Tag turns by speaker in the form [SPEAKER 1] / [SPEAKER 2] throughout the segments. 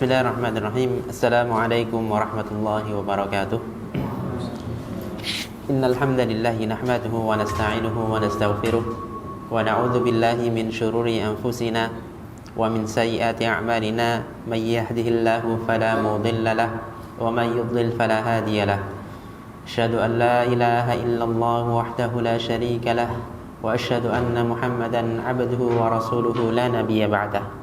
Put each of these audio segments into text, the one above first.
[SPEAKER 1] Bismillahirrahmanirrahim. Assalamualaikum warahmatullahi wabarakatuh. Innal hamdalillah nahmaduhu wa nasta'inuhu wa nastaghfiruh wa na'udzu billahi min shururi anfusina wa min sayyiati a'malina may yahdihillahu fala mudilla lahu wa may yudlil fala hadiya lahu. Asyhadu an la ilaha illallah wahdahu la syarika lah wa asyhadu anna Muhammadan 'abduhu wa rasuluhu la nabiyya ba'dah.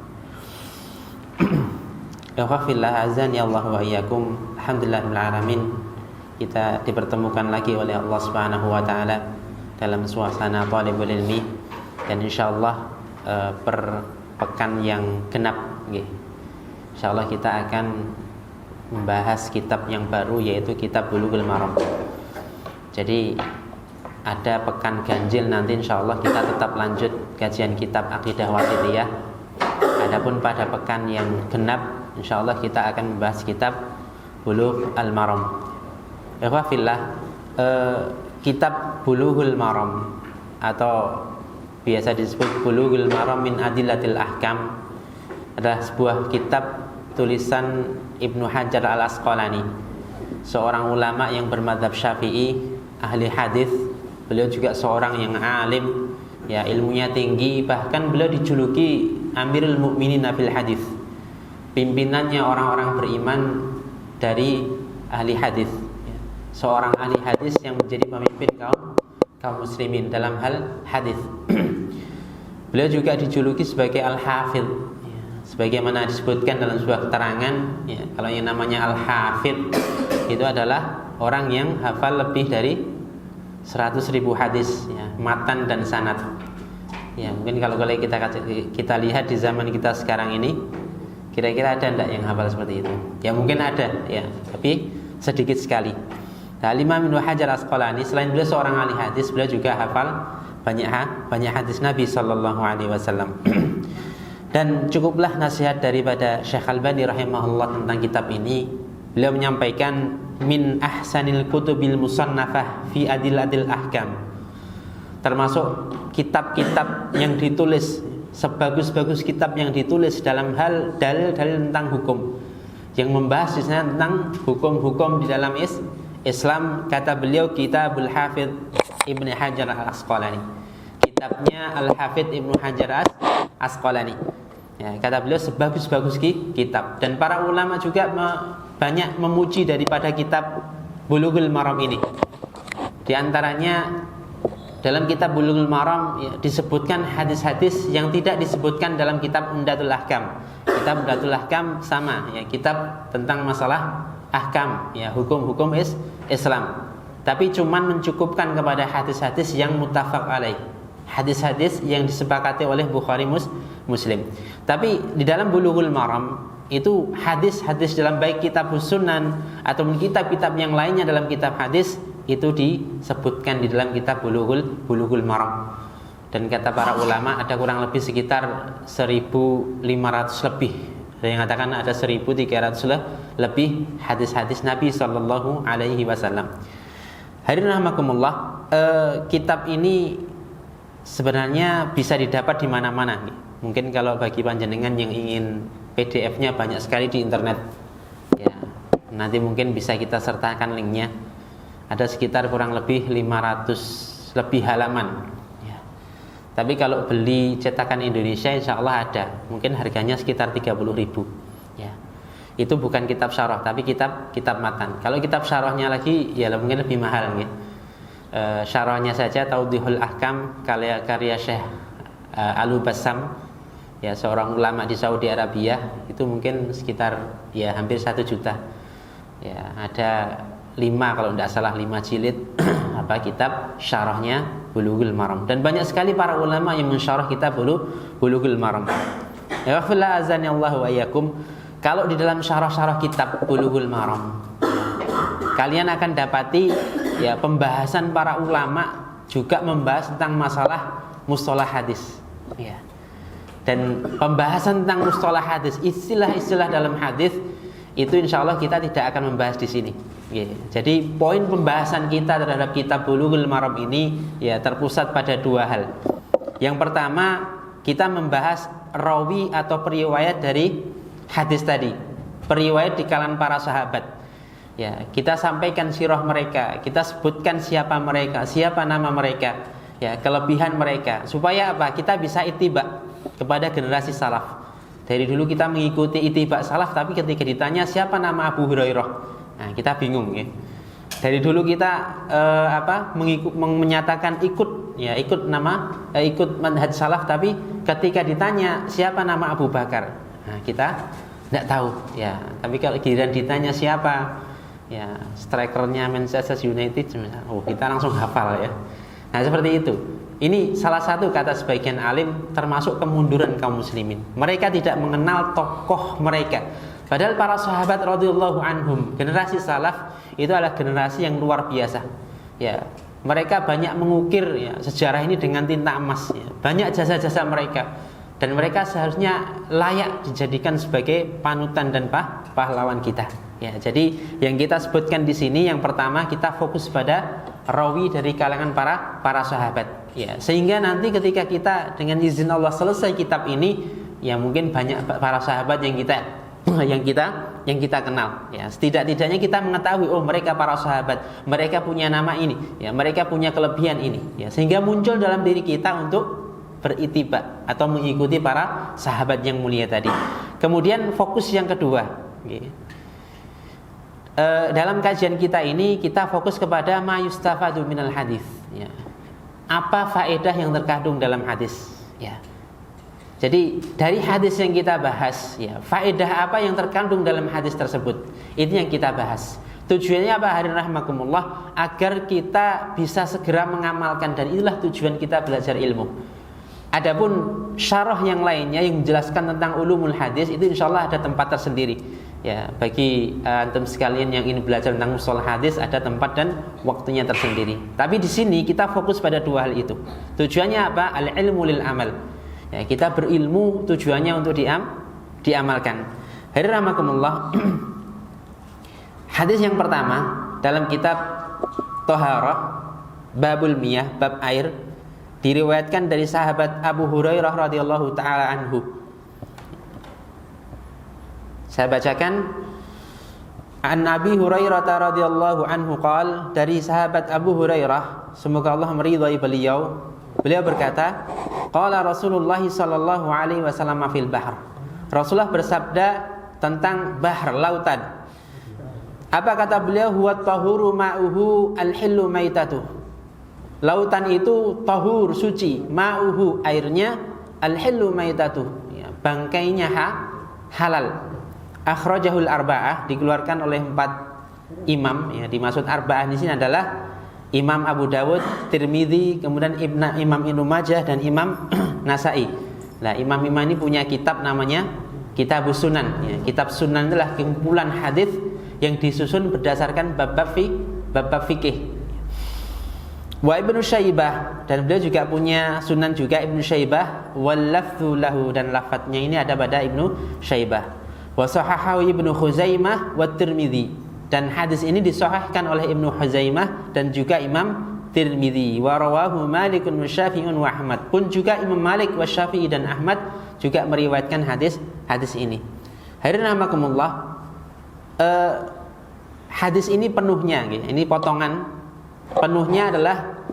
[SPEAKER 1] Alhamdulillah azani Allah wa iyyakum. Alhamdulillahil alamin. Kita dipertemukan lagi oleh Allah Subhanahu wa taala dalam suasana thalibul ilmi, dan insyaallah per pekan yang genap nggih. Insyaallah kita akan membahas kitab yang baru, yaitu kitab Bulughul Maram. Jadi ada pekan ganjil nanti insyaallah kita tetap lanjut kajian kitab Aqidah Wasithiyah. Adapun pada pekan yang genap insyaallah kita akan membahas kitab Bulughul Maram. Kitab Bulughul Maram atau biasa disebut Bulughul Maram min Adillatil Ahkam adalah sebuah kitab tulisan Ibnu Hajar Al-Asqalani, seorang ulama yang bermadzhab Syafi'i, ahli hadis. Beliau juga seorang yang alim, ya, ilmunya tinggi, bahkan beliau dijuluki Amirul Mukminin fil Hadis, pimpinannya orang-orang beriman dari ahli hadis, seorang ahli hadis yang menjadi pemimpin kaum muslimin dalam hal hadis. Beliau juga dijuluki sebagai Al-Hafidh, sebagaimana disebutkan dalam sebuah keterangan, ya, kalau yang namanya Al-Hafidh itu adalah orang yang hafal lebih dari 100.000 hadis, ya, matan dan sanad. Ya, mungkin kalau kita lihat di zaman kita sekarang ini, kira-kira ada enggak yang hafal seperti itu? Ya mungkin ada, ya, tapi sedikit sekali. Nah, Imam Ibnu Hajar Asqalani selain beliau seorang ahli hadis, beliau juga hafal banyak hadis Nabi sallallahu alaihi wasallam. Dan cukuplah nasihat daripada Syekh Albani rahimahullah tentang kitab ini. Beliau menyampaikan min ahsanil kutubil musannafah fi adillatil ahkam, termasuk kitab-kitab yang ditulis, sebagus-bagus kitab yang ditulis dalam hal dalil-dalil tentang hukum, yang membahas tentang hukum-hukum di dalam Islam. Kata beliau Kitabul Hafidh Ibnu Hajar Al-Asqalani, kitabnya Al-Hafidh Ibnu Hajar Al-Asqalani, ya, kata beliau sebagus-bagus kitab. Dan para ulama juga banyak memuji daripada kitab Bulughul Maram ini. Di antaranya dalam kitab Bulughul Maram, ya, disebutkan hadis-hadis yang tidak disebutkan dalam kitab Umdatul Ahkam. Kitab Umdatul Ahkam sama, ya, kitab tentang masalah ahkam, ya, hukum-hukum Islam. Tapi cuman mencukupkan kepada hadis-hadis yang muttafaq alaih, hadis-hadis yang disepakati oleh Bukhari Muslim. Tapi di dalam Bulughul Maram itu hadis-hadis dalam baik kitab Sunan ataupun kitab-kitab yang lainnya dalam kitab hadis itu disebutkan di dalam kitab Bulughul Maram. Dan kata para ulama ada kurang lebih sekitar 1.500 lebih. Ada yang mengatakan ada 1.300 lebih hadis-hadis Nabi sallallahu alaihi wasallam. Hadirin rahimakumullah, kitab ini sebenarnya bisa didapat di mana-mana. Mungkin kalau bagi panjenengan yang ingin PDF-nya banyak sekali di internet, ya, nanti mungkin bisa kita sertakan linknya. Ada sekitar kurang lebih 500 lebih halaman, ya. Tapi kalau beli cetakan Indonesia insya Allah ada, mungkin harganya sekitar 30.000, ya. Itu bukan kitab syarah, tapi kitab matan. Kalau kitab syarahnya lagi ya mungkin lebih mahal, ya. Syarahnya saja Tawdihul Ahkam karya Syekh Al-Bassam, ya, seorang ulama di Saudi Arabia, itu mungkin sekitar ya hampir 1 juta. Ya, ada 5 kalau tidak salah 5 jilid kitab syarahnya Bulughul Maram, dan banyak sekali para ulama yang mensyarah kitab Bulughul Maram. Ya fillah azani Allah wa iyyakum. Kalau di dalam syarah-syarah kitab Bulughul Maram, kalian akan dapati, ya, pembahasan para ulama juga membahas tentang masalah mustalah hadis, ya. Dan pembahasan tentang mustalah hadis, istilah-istilah dalam hadis itu insyaallah kita tidak akan membahas di sini. Ya, jadi poin pembahasan kita terhadap kitab Bulughul Maram ini, ya, terpusat pada 2 hal. Yang pertama, kita membahas rawi atau periwayat dari hadis tadi. periwayat di kalangan para sahabat. Ya, kita sampaikan sirah mereka, kita sebutkan siapa mereka, siapa nama mereka, ya, kelebihan mereka, supaya apa? Kita bisa ittiba kepada generasi salaf. Dari dulu kita mengikuti ittiba salaf, tapi ketika ditanya siapa nama Abu Hurairah, nah, kita bingung, ya. Dari dulu kita menyatakan ikut manhaj salaf, tapi ketika ditanya siapa nama Abu Bakar, nah, kita tidak tahu, ya. Tapi kalau giliran ditanya siapa, ya, strikernya Manchester United, kita langsung hafal, ya. Nah, seperti itu. Ini salah satu kata sebagian alim termasuk kemunduran kaum muslimin. Mereka tidak mengenal tokoh mereka. Padahal para sahabat radhiyallahu anhum, generasi salaf itu adalah generasi yang luar biasa. Ya, mereka banyak mengukir, ya, sejarah ini dengan tinta emas, ya. Banyak jasa-jasa mereka, dan mereka seharusnya layak dijadikan sebagai panutan dan pahlawan kita. Ya, jadi yang kita sebutkan di sini yang pertama kita fokus pada rawi dari kalangan para sahabat. Ya, sehingga nanti ketika kita dengan izin Allah selesai kitab ini, ya mungkin banyak para sahabat yang kita kenal. Ya, setidak-tidaknya kita mengetahui, oh mereka para sahabat, mereka punya nama ini, ya mereka punya kelebihan ini. Ya, sehingga muncul dalam diri kita untuk berittiba atau mengikuti para sahabat yang mulia tadi. Kemudian fokus yang kedua, ya. Dalam kajian kita ini kita fokus kepada ma yustafadu minal hadis, ya. Apa faedah yang terkandung dalam hadis, ya. Jadi dari hadis yang kita bahas, ya, faedah apa yang terkandung dalam hadis tersebut, itu yang kita bahas. Tujuannya apa, hadirin rahimakumullah? Agar kita bisa segera mengamalkan, dan itulah tujuan kita belajar ilmu. Adapun syarah yang lainnya yang menjelaskan tentang ulumul hadis, itu insyaallah ada tempat tersendiri. Ya, bagi antum sekalian yang ingin belajar tentang mustalah hadis, ada tempat dan waktunya tersendiri. Tapi di sini kita fokus pada dua hal itu. Tujuannya apa? Al-ilmu lil amal. Ya, kita berilmu tujuannya untuk diamalkan. Hadirin rahimakumullah. Hadis yang pertama dalam kitab Thaharah, babul miyah, bab air, diriwayatkan dari sahabat Abu Hurairah radhiyallahu taala anhu. Saya bacakan, an Abi Hurairah radhiyallahu anhu qala, dari sahabat Abu Hurairah, semoga Allah meridhai beliau berkata, qala Rasulullah sallallahu alaihi wasallam fil bahr. Rasulullah bersabda tentang bahr, lautan. Apa kata beliau? Huwa tahuru ma'uhu al-hillu maitatuh. Lautan itu tahur, suci, ma'uhu airnya, al-hillu maitatuh, ya, bangkainya halal. Akhrajahul arba'ah, dikeluarkan oleh 4 imam, ya, dimaksud arba'ah di sini adalah Imam Abu Dawud, Tirmidzi, kemudian Imam Ibnu Majah dan Imam Nasa'i. Nah, imam-imam ini punya kitab namanya Kitabus Sunan, ya. Kitab Sunan adalah kumpulan hadis yang disusun berdasarkan bab-bab fikih. Wa Ibnu Syaibah, dan beliau juga punya sunan juga Ibnu Syaibah, wal lafdzu lahu, dan lafadznya ini ada pada Ibnu Syaibah. Wa sahahahu Ibnu Khuzaimah wa Tirmidzi, dan hadis ini disahihkan oleh Ibnu Khuzaimah dan juga Imam Tirmidzi. Wa rawahu Malik wa Syafi'un wa Ahmad, pun juga Imam Malik wa Syafi'i dan Ahmad juga meriwayatkan hadis ini. Hadirin rahimakumullah, hadis ini penuhnya, ini potongan penuhnya adalah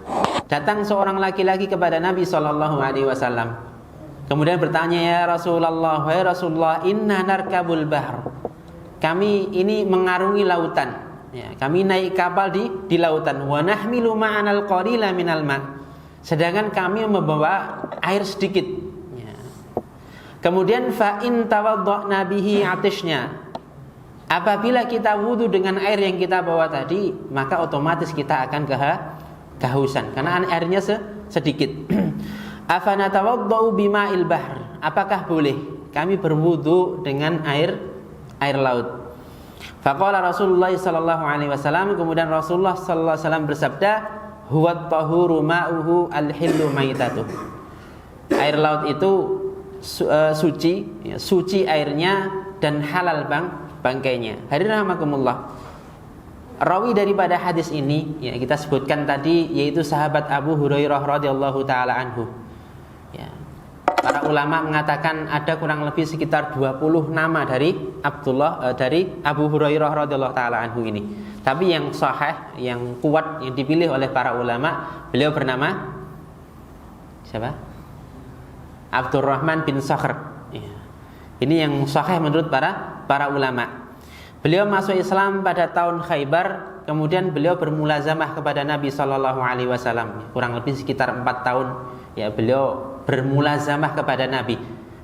[SPEAKER 1] datang seorang laki-laki kepada Nabi SAW. Kemudian bertanya, ya Rasulullah, wahai Rasulullah, inna narkabul bahr. Kami ini mengarungi lautan, ya, kami naik kapal di lautan. Wa nahmilu ma'anal qalila minal ma'. Sedangkan kami membawa air sedikit. Ya. Kemudian fa in tawadda'na bihi atishna. Apabila kita wudu dengan air yang kita bawa tadi, maka otomatis kita akan kehausan karena airnya sedikit. Afana tawadda'u bima'il bahr. Apakah boleh kami berwudu dengan air laut? Faqala Rasulullah sallallahu alaihi wasallam, kemudian Rasulullah sallallahu alaihi wasallam bersabda, huwa tahuru ma'uhu al-hillu maitatuh. Air laut itu suci, ya, suci airnya dan halal bangkainya. Hadirin rahimakumullah. Rawi daripada hadis ini, ya, kita sebutkan tadi, yaitu sahabat Abu Hurairah radhiyallahu taala anhu. Ya. para ulama mengatakan ada kurang lebih sekitar 20 nama dari Abu Hurairah radhiyallahu taala anhu ini. Tapi yang sahih, yang kuat, yang dipilih oleh para ulama, beliau bernama siapa? Abdurrahman bin Sakhr. Ya. Ini yang sahih menurut para ulama. Beliau masuk Islam pada tahun Khaybar, kemudian beliau bermulazamah kepada Nabi sallallahu alaihi wasallam. Kurang lebih sekitar 4 tahun ya beliau bermulazamah kepada Nabi.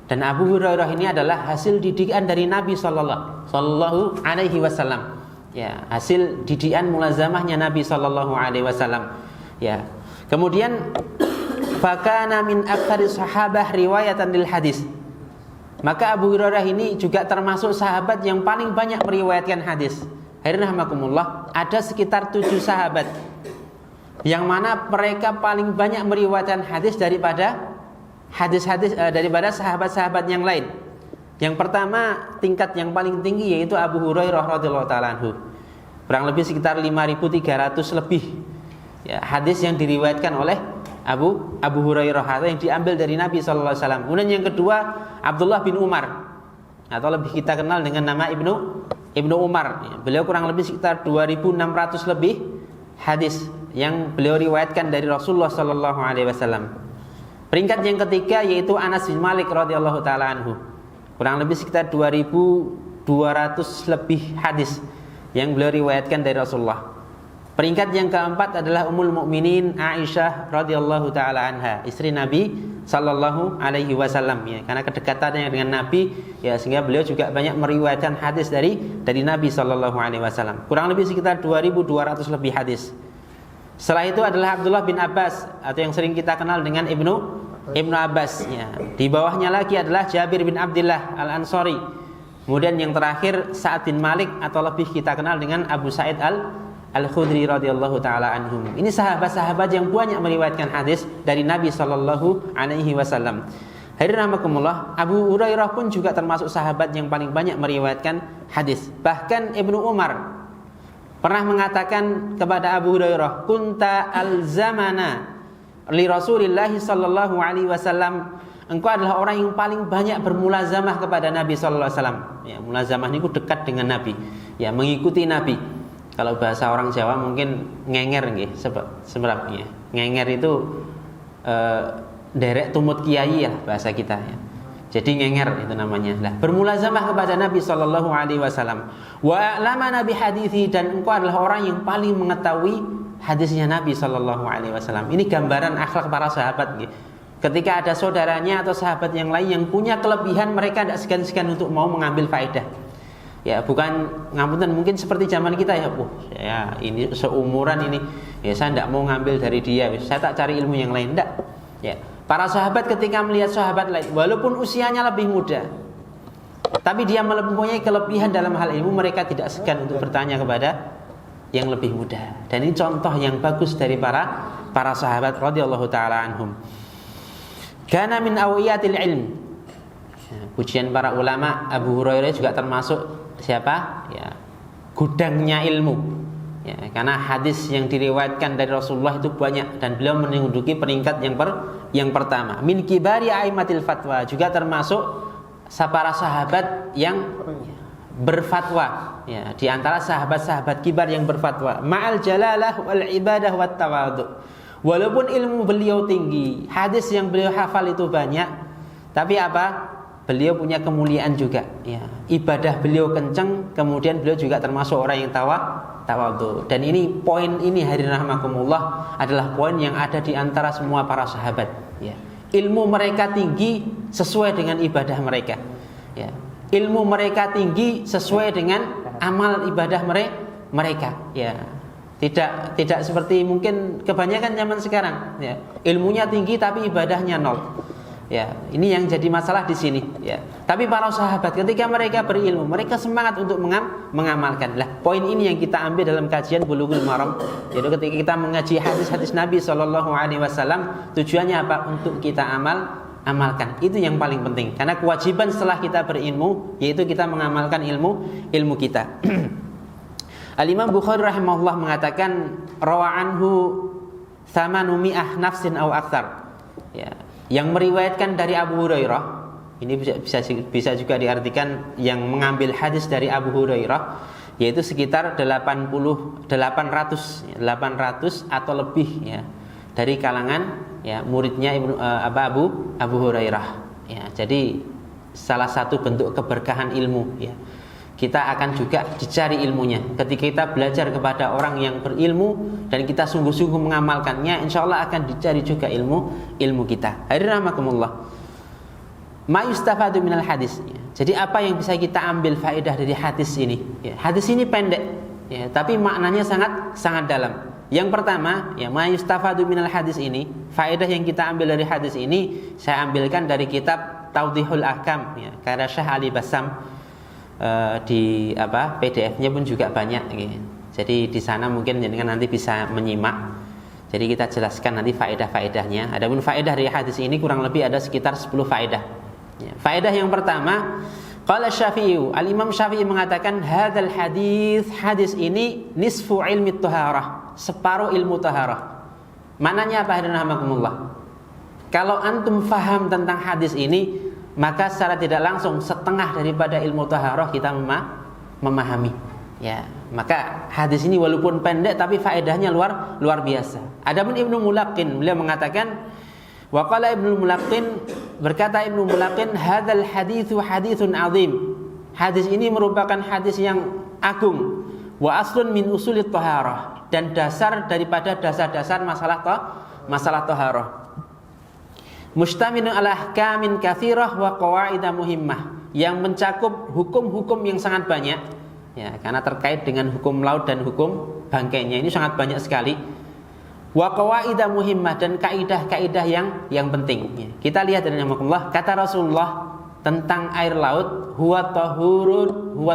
[SPEAKER 1] Dan Abu Hurairah ini adalah hasil didikan dari Nabi sallallahu alaihi wasallam. Ya, hasil didikan mulazamahnya Nabi sallallahu alaihi wasallam. Ya. Kemudian fakana min aktsari sahabah riwayatan lil hadis. Maka Abu Hurairah ini juga termasuk sahabat yang paling banyak meriwayatkan hadis. Rahmakumullah, ada sekitar 7 sahabat yang mana mereka paling banyak meriwayatkan hadis daripada daripada sahabat-sahabat yang lain. Yang pertama, tingkat yang paling tinggi yaitu Abu Hurairah radhiyallahu taala anhu. Kurang lebih sekitar 5.300 lebih ya, hadis yang diriwayatkan oleh Abu Hurairah atau yang diambil dari Nabi sallallahu alaihi wasallam. Kemudian yang kedua, Abdullah bin Umar atau lebih kita kenal dengan nama Ibnu Umar. Beliau kurang lebih sekitar 2.600 lebih hadis yang beliau riwayatkan dari Rasulullah sallallahu alaihi wasallam. Peringkat yang ketiga yaitu Anas bin Malik radhiyallahu taala anhu. Kurang lebih sekitar 2.200 lebih hadis yang beliau riwayatkan dari Rasulullah. Peringkat yang keempat adalah Ummul Mukminin Aisyah radhiyallahu taala anha, istri Nabi sallallahu alaihi wasallam ya. Karena kedekatannya dengan Nabi ya, sehingga beliau juga banyak meriwayatkan hadis dari Nabi sallallahu alaihi wasallam. Kurang lebih sekitar 2.200 lebih hadis. Setelah itu adalah Abdullah bin Abbas atau yang sering kita kenal dengan Ibnu Abbas ya. Di bawahnya lagi adalah Jabir bin Abdullah Al-Ansari. Kemudian yang terakhir Sa'ad bin Malik atau lebih kita kenal dengan Abu Sa'id Al-Khudri radhiyallahu taala anhum. Ini sahabat-sahabat yang banyak meriwayatkan hadis dari Nabi sallallahu alaihi wasallam. Hadirin rahimakumullah, Abu Hurairah pun juga termasuk sahabat yang paling banyak meriwayatkan hadis. Bahkan Ibnu Umar pernah mengatakan kepada Abu Hurairah, "Kunta al-zamana li Rasulillah sallallahu alaihi wasallam." Engkau adalah orang yang paling banyak bermulazamah kepada Nabi sallallahu alaihi wasallam. Ya, mulazamah niku dekat dengan Nabi. Ya, mengikuti Nabi. Kalau bahasa orang Jawa mungkin ngenger nggih, sebabnya. Ngenger itu derek tumut kiai ya bahasa kita ya. Jadi ngenger itu namanya. Lah, bermulazamah kepada Nabi sallallahu alaihi wasallam. Wa a'lamana bi hadithi, dan engkau adalah orang yang paling mengetahui hadisnya Nabi sallallahu alaihi wasallam. Ini gambaran akhlak para sahabat nggih. Ketika ada saudaranya atau sahabat yang lain yang punya kelebihan, mereka tidak segan-segan untuk mau mengambil faedah. Ya, bukan ngapunten mungkin seperti zaman kita ya, ya ini seumuran ini, ya saya tidak mau ngambil dari dia, saya tak cari ilmu yang lain, tidak. Ya, para sahabat ketika melihat sahabat lain, walaupun usianya lebih muda, tapi dia mempunyai kelebihan dalam hal ilmu, mereka tidak segan untuk bertanya kepada yang lebih muda. Dan ini contoh yang bagus dari para sahabat radhiyallahu taala anhum. Kana min awiyatil ilm. Pujian para ulama, Abu Hurairah juga termasuk siapa? Ya, gudangnya ilmu. Ya, karena hadis yang diriwayatkan dari Rasulullah itu banyak dan beliau menduduki peringkat yang pertama. Min kibari aimatil fatwa, juga termasuk para sahabat yang berfatwa. Ya, di antara sahabat-sahabat kibar yang berfatwa. Ma'al jalalah wal ibadah wat tawadhu. Walaupun ilmu beliau tinggi, hadis yang beliau hafal itu banyak, tapi apa? Beliau punya kemuliaan juga ya. Ibadah beliau kencang, kemudian beliau juga termasuk orang yang tawadhu. Dan ini poin ini hadirin rahimakumullah adalah poin yang ada di antara semua para sahabat ya. Ilmu mereka tinggi sesuai dengan ibadah mereka ya. Ilmu mereka tinggi sesuai dengan amal ibadah mereka ya. Tidak seperti mungkin kebanyakan zaman sekarang ya. Ilmunya tinggi tapi ibadahnya nol. Ya, ini yang jadi masalah di sini ya. Tapi para sahabat ketika mereka berilmu, mereka semangat untuk mengamalkan. Lah, poin ini yang kita ambil dalam kajian Bulughul Maram. Jadi ketika kita mengaji hadis-hadis Nabi sallallahu alaihi wasallam, tujuannya apa? Untuk kita amalkan. Itu yang paling penting. Karena kewajiban setelah kita berilmu yaitu kita mengamalkan ilmu kita. Al-Imam Bukhari rahimahullah mengatakan rawa anhu 800 nafsin aw aktsar. Ya. Yang meriwayatkan dari Abu Hurairah, ini bisa juga diartikan yang mengambil hadis dari Abu Hurairah, yaitu sekitar 800 atau lebih ya, dari kalangan ya muridnya Abu Hurairah ya. Jadi salah satu bentuk keberkahan ilmu ya, kita akan juga dicari ilmunya. Ketika kita belajar kepada orang yang berilmu dan kita sungguh-sungguh mengamalkannya, insya Allah akan dicari juga ilmu kita. Hadirin rahimakumullah, ma yustafadu minal hadis ya. Jadi apa yang bisa kita ambil faedah dari hadis ini ya. Hadis ini pendek ya, tapi maknanya sangat dalam. Yang pertama ya, ma yustafadu minal hadis ini, faedah yang kita ambil dari hadis ini saya ambilkan dari kitab Tawdihul Ahkam ya, karya Syekh Ali Bassam. Di PDF-nya pun juga banyak gitu. Jadi di sana mungkin jenengan nanti bisa menyimak. Jadi kita jelaskan nanti faedah-faedahnya. Adapun faedah dari hadis ini kurang lebih ada sekitar 10 faedah ya. Faedah yang pertama, qala Syafi'i, Al-Imam Syafi'i mengatakan hadzal hadis ini nisfu ilmi taharah, separuh ilmu taharah. Maknanya apa? Hadirin rahimakumullah, kalau antum faham tentang hadis ini, maka secara tidak langsung setengah daripada ilmu taharah kita memahami ya. Maka hadis ini walaupun pendek tapi faedahnya luar biasa. Adapun Ibnu Mulaqin, beliau mengatakan, wa qala Ibnu Mulaqin, berkata Ibnu Mulaqin, hadzal haditsu haditsun azim, hadis ini merupakan hadis yang agung, wa aslun min usulit taharah, dan dasar daripada dasar-dasar masalah taharah, mustamilun ala ahkamin katsirah wa qawaida muhimmah, yang mencakup hukum-hukum yang sangat banyak ya, karena terkait dengan hukum laut dan hukum bangkainya ini sangat banyak sekali. Wa qawaida muhimmah, dan kaidah-kaidah yang penting ya. Kita lihat dari Allah, kata Rasulullah tentang air laut, huwa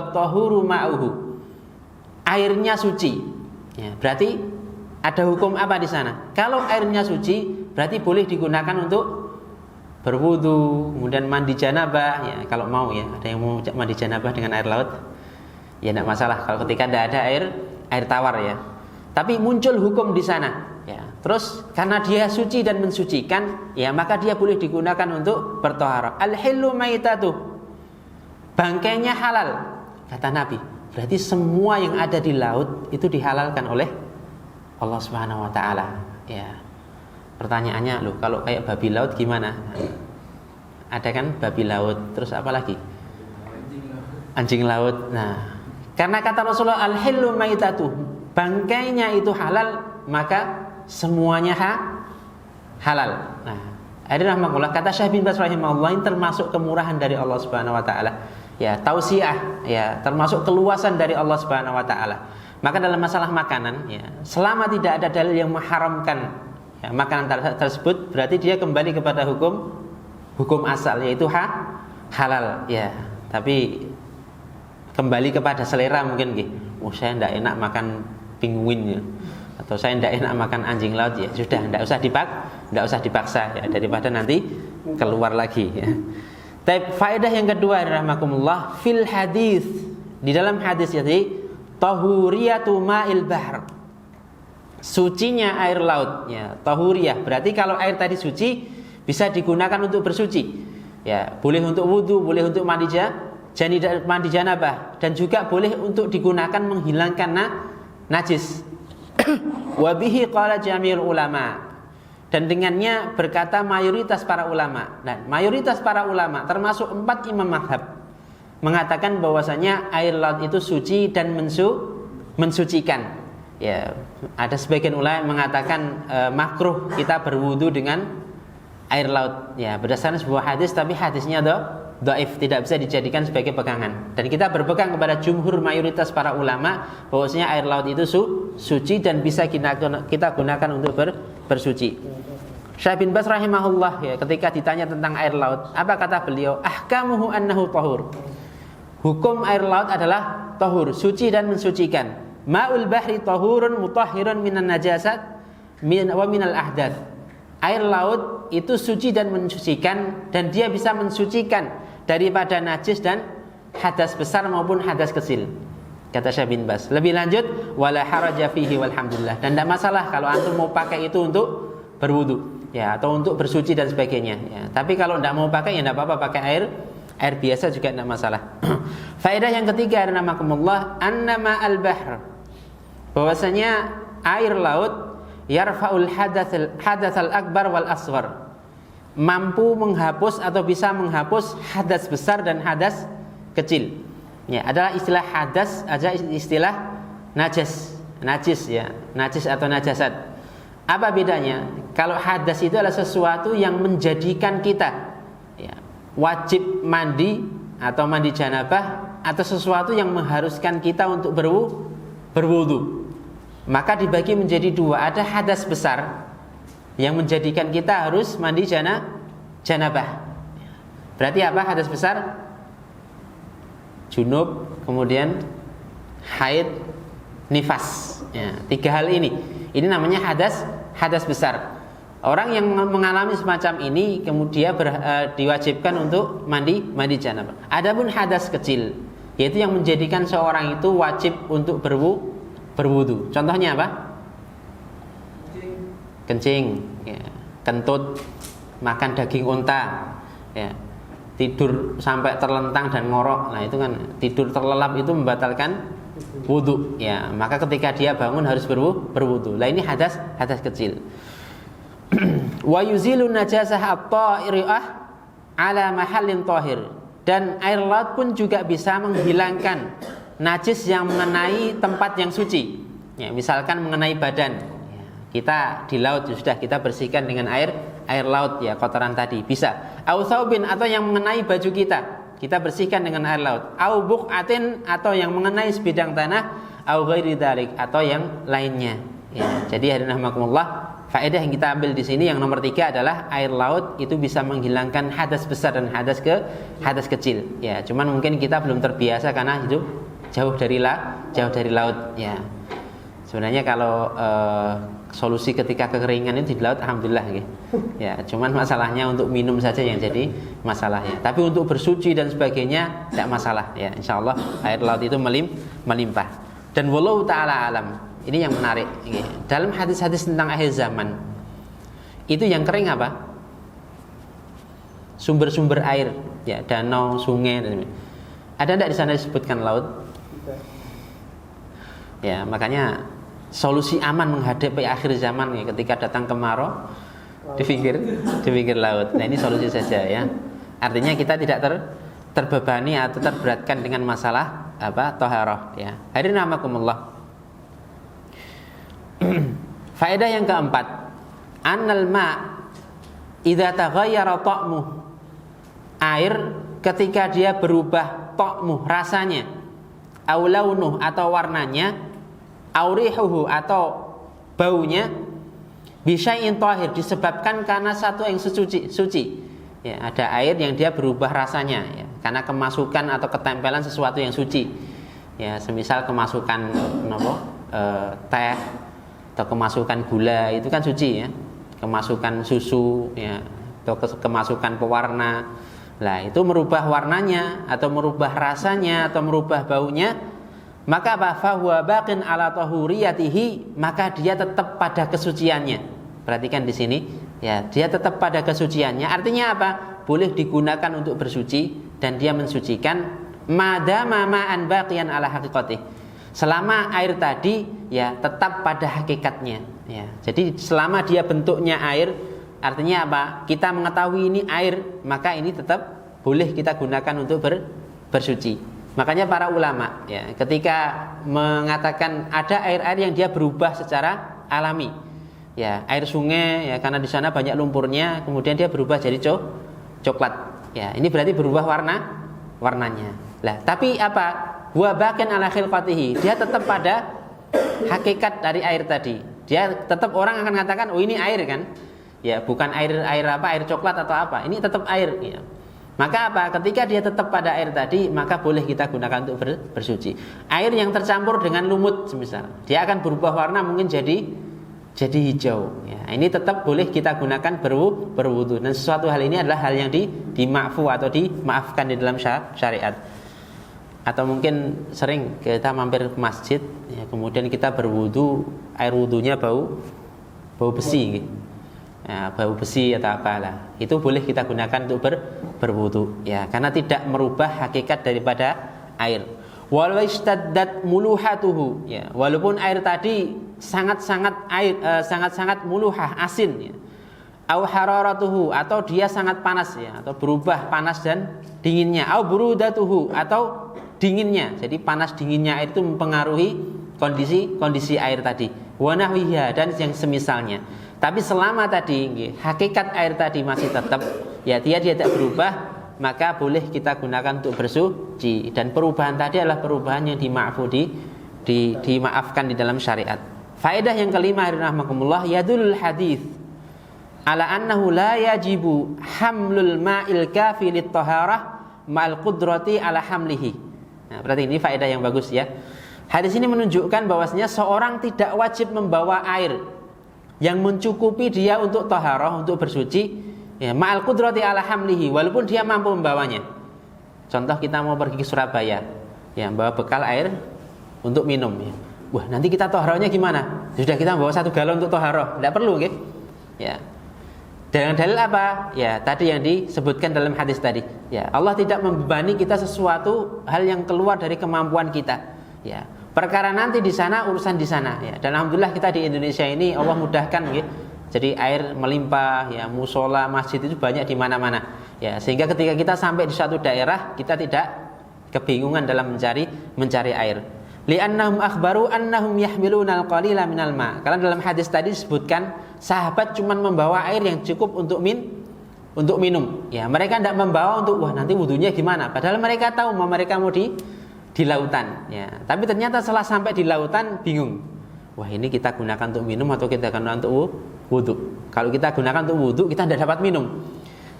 [SPEAKER 1] tahuru ma'uhu, airnya suci ya. Berarti ada hukum apa di sana? Kalau airnya suci berarti boleh digunakan untuk berwudu, kemudian mandi janabah ya, kalau mau ya. Ada yang mau mandi janabah dengan air laut ya tidak masalah, kalau ketika tidak ada air tawar ya. Tapi muncul hukum di sana ya. Terus karena dia suci dan mensucikan ya, maka dia boleh digunakan untuk bertaharah. Al-hillu maitatu, bangkainya halal, kata Nabi. Berarti semua yang ada di laut itu dihalalkan oleh Allah Subhanahu wa taala ya. Pertanyaannya, loh kalau kayak babi laut gimana? Ada kan babi laut, terus apa lagi? Anjing laut. Nah, karena kata Rasulullah al-hillu maitatu, bangkainya itu halal, maka semuanya halal. Nah, hadirin rahimakumullah, kata Syekh bin Baz rahimahullah, ini termasuk kemurahan dari Allah Subhanahu wa taala. Ya, tausiah ya, termasuk keluasan dari Allah Subhanahu wa taala. Maka dalam masalah makanan ya, selama tidak ada dalil yang mengharamkan ya, makanan tersebut, berarti dia kembali kepada hukum asal, yaitu halal ya. Tapi kembali kepada selera mungkin gitu. Oh, saya tidak enak makan penguin ya, atau saya tidak enak makan anjing laut ya, sudah tidak usah dipaksa ya, daripada nanti keluar lagi ya. Tapi faedah yang kedua rahmakumullah, fil hadis, di dalam hadis jadi tahuriyatu ma'il bahr, sucinya air laut ya. Tahuriyah berarti kalau air tadi suci bisa digunakan untuk bersuci ya, boleh untuk wudu, boleh untuk mandi janabah, dan juga boleh untuk digunakan menghilangkan najis. Wa bihi qala jami'ul ulama, dan dengannya berkata mayoritas para ulama. Dan mayoritas para ulama termasuk 4 imam mazhab mengatakan bahwasanya air laut itu suci dan mensucikan. Ya, ada sebagian ulama yang mengatakan makruh kita berwudu dengan air laut ya, berdasarkan sebuah hadis, tapi hadisnya dhaif, tidak bisa dijadikan sebagai pegangan. Dan kita berpegang kepada jumhur mayoritas para ulama bahwasanya air laut itu suci dan bisa kita gunakan untuk bersuci. Syekh bin Baz rahimahullah ya, ketika ditanya tentang air laut, apa kata beliau? Ahkamuhu annahu tahur. Hukum air laut adalah tahur, suci dan mensucikan. Ma'ul bahri tahurun mutahhirun minan najasat wa minal ahdath. Air laut itu suci dan mensucikan, dan dia bisa mensucikan daripada najis dan hadas besar maupun hadas kecil, kata Syekh bin Baz. Lebih lanjut, wala haraja fihi walhamdulillah, dan tidak masalah kalau antum mau pakai itu untuk berwudu ya, atau untuk bersuci dan sebagainya. Ya. Tapi kalau tidak mau pakai, ya tidak apa-apa, pakai air biasa juga tidak masalah. Faedah yang ketiga, namakumullah, annama al-bahr, bahwasanya air laut yarfa'ul hadatsal akbar wal asghar, mampu menghapus atau bisa menghapus hadas besar dan hadas kecil. Ya, adalah istilah hadas, ada istilah najis ya, najis atau najasat. Apa bedanya? Kalau hadas itu adalah sesuatu yang menjadikan kita ya, wajib mandi atau mandi janabah, atau sesuatu yang mengharuskan kita untuk berwudu. Maka dibagi menjadi dua. Ada hadas besar yang menjadikan kita harus mandi janabah. Berarti apa hadas besar? Junub, kemudian haid, nifas. Ya, 3 hal ini. Ini namanya hadas besar. Orang yang mengalami semacam ini kemudian diwajibkan untuk mandi janabah. Adapun hadas kecil, yaitu yang menjadikan seorang itu wajib untuk berwudu. Contohnya apa? Kencing, ya. Kentut, makan daging unta, ya. Tidur sampai terlentang dan ngorok. Nah, itu kan tidur terlelap itu membatalkan wudu, ya. Maka ketika dia bangun harus berwudu. Lah ini hadas kecil. Wa yuzilu najasah at-tahirah ala mahallin tahir. Dan air laut pun juga bisa menghilangkan najis yang mengenai tempat yang suci. Ya, misalkan mengenai badan. Ya, kita di laut sudah kita bersihkan dengan air laut, ya, kotoran tadi bisa. Au thawbin, atau yang mengenai baju kita bersihkan dengan air laut. Au buqatin, atau yang mengenai sebidang tanah. Au ghairi dzalik, atau yang lainnya. Ya, jadi hadirin rahimakumullah, faedah yang kita ambil di sini yang nomor 3 adalah air laut itu bisa menghilangkan hadas besar dan hadas kecil. Ya, cuman mungkin kita belum terbiasa karena hidup jauh dari laut. Ya, sebenarnya kalau solusi ketika kekeringan itu di laut, alhamdulillah. Ya, cuman masalahnya untuk minum saja yang jadi masalah, ya. Tapi untuk bersuci dan sebagainya tidak masalah, ya. Insyaallah air laut itu melimpah. Dan wallahu taala alam. Ini yang menarik. Dalam hadis-hadis tentang akhir zaman, itu yang kering apa? Sumber-sumber air, ya, danau, sungai. Ada tidak di sana disebutkan laut? Ya, makanya solusi aman menghadapi akhir zaman, ya, ketika datang kemarau di pinggir laut. Nah, ini solusi saja, ya. Artinya kita tidak terbebani atau terberatkan dengan masalah thaharah, ya. Hadirin rahimakumullah. Faedah yang keempat, annal ma' idza taghayyara ta'muh, air ketika dia berubah ta'muh, rasanya, au launuh, atau warnanya, au rihuhu, atau baunya, bisyai'in tahir, disebabkan karena satu yang suci. Ya, ada air yang dia berubah rasanya, ya, karena kemasukan atau ketempelan sesuatu yang suci. Ya, semisal kemasukan teh atau kemasukan gula, itu kan suci, ya. Kemasukan susu, ya, atau kemasukan pewarna. Lah, itu merubah warnanya atau merubah rasanya atau merubah baunya, maka fahuwa baqin ala tahuriyatihi, maka dia tetap pada kesuciannya. Perhatikan di sini, ya, dia tetap pada kesuciannya. Artinya apa? Boleh digunakan untuk bersuci dan dia mensucikan madama ma'an baqiyan ala haqiqatih. Selama air tadi, ya, tetap pada hakikatnya, ya. Jadi selama dia bentuknya air, artinya apa? Kita mengetahui ini air, maka ini tetap boleh kita gunakan untuk bersuci. Makanya para ulama, ya, ketika mengatakan ada air-air yang dia berubah secara alami, ya, air sungai, ya, karena di sana banyak lumpurnya, kemudian dia berubah jadi coklat, ya, ini berarti berubah warnanya. Lah, tapi apa? Wa baqin ala khilqatihi, dia tetap pada hakikat dari air tadi. Dia tetap, orang akan mengatakan, oh ini air kan, ya, bukan air coklat atau apa, ini tetap air, ya. Maka apa? Ketika dia tetap pada air tadi, maka boleh kita gunakan untuk bersuci. Air yang tercampur dengan lumut, semisal, dia akan berubah warna, mungkin jadi hijau, ya. Ini tetap boleh kita gunakan berwudu. Dan sesuatu hal ini adalah hal yang dima'fu atau dimaafkan di dalam syariat. Atau mungkin sering kita mampir ke masjid, ya, kemudian kita berwudu, air wudunya bau besi, gitu. ya, bau besi atau apalah, itu boleh kita gunakan untuk berwudu ya, karena tidak merubah hakikat daripada air. Walau istaddat muluhatuhu ya, walaupun air tadi sangat-sangat muluhah, asin ya. Au hararatuhu, atau dia sangat panas ya, atau berubah panas dan dinginnya. Au burudatuhu, atau dinginnya. Jadi panas dinginnya air itu mempengaruhi kondisi air tadi. Wa nahwiha, dan yang semisalnya. Tapi selama tadi hakikat air tadi masih tetap ya, dia tidak berubah, maka boleh kita gunakan untuk bersuci. Dan perubahan tadi adalah perubahan yang dimaafkan di dalam syariat. Faedah yang kelima, rahmakumullah, yadul hadis ala annahu la yajibu hamlul ma'il kafi lit taharah ma'al qudrati ala hamlihi. Nah, berarti ini faedah yang bagus ya. Hadis ini menunjukkan bahwasanya seorang tidak wajib membawa air yang mencukupi dia untuk taharah, untuk bersuci ya, ma'al qudrati ala hamlihi, walaupun dia mampu membawanya. Contoh kita mau pergi ke Surabaya ya, bawa bekal air untuk minum ya. Wah, nanti kita taharahnya gimana? Sudah kita bawa 1 galon untuk taharah, tidak perlu gitu. Ya. Dengan dalil apa? Ya, tadi yang disebutkan dalam hadis tadi. Ya, Allah tidak membebani kita sesuatu hal yang keluar dari kemampuan kita. Ya, perkara nanti di sana, urusan di sana. Ya, dan alhamdulillah kita di Indonesia ini Allah mudahkan, ya. Jadi air melimpah, ya, musola, masjid itu banyak di mana-mana. Ya, sehingga ketika kita sampai di suatu daerah, kita tidak kebingungan dalam mencari air. Li'annahum akhbaru annahum yahmiluna al-qalila minal ma'. Karena dalam hadis tadi disebutkan sahabat cuma membawa air yang cukup untuk minum. Ya, mereka tidak membawa untuk nanti wudunya gimana. Padahal mereka tahu mereka mau di lautan. Ya, tapi ternyata setelah sampai di lautan bingung. Wah, ini kita gunakan untuk minum atau kita gunakan untuk wudu? Kalau kita gunakan untuk wudu, kita tidak dapat minum.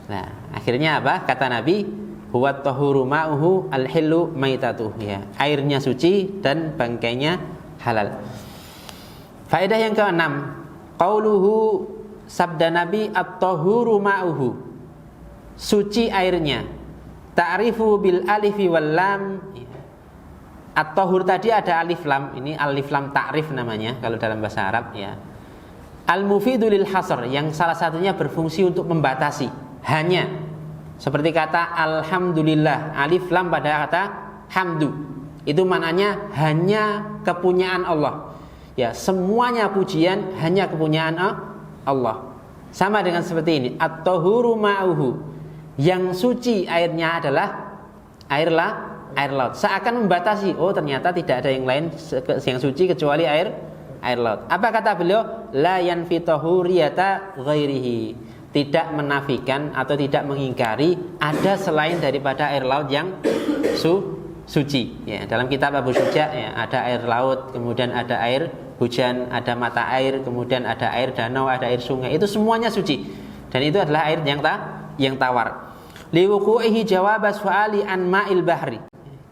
[SPEAKER 1] Nah, akhirnya apa? Kata Nabi, huwa tahuru ma'uhu al-hillu maitatuh ya. Airnya suci dan bangkainya halal. Faedah yang keenam, qauluhu, sabda Nabi, at-tahuru ma'uhu, suci airnya. Ta'rifu bil alifi wal lam. At-tahur tadi ada alif lam, ini alif lam ta'rif namanya kalau dalam bahasa Arab ya. Al-mufidu lil hasr, yang salah satunya berfungsi untuk membatasi, hanya. Seperti kata alhamdulillah, alif lam pada kata hamdu. Itu maknanya hanya kepunyaan Allah. Ya, semuanya pujian hanya kepunyaan Allah. Sama dengan seperti ini, at-tahuru ma'uhu, yang suci airnya adalah air laut. Seakan membatasi, oh ternyata tidak ada yang lain yang suci kecuali air laut. Apa kata beliau? La yanfi tahuriyata ghairihi, tidak menafikan atau tidak mengingkari ada selain daripada air laut yang suci. Ya, dalam kitab Abu Syuja ya, ada air laut, kemudian ada air hujan, ada mata air, kemudian ada air danau, ada air sungai. Itu semuanya suci. Dan itu adalah air yang tawar. Liwuqu'ihi jawab su'ali an ma'il bahri.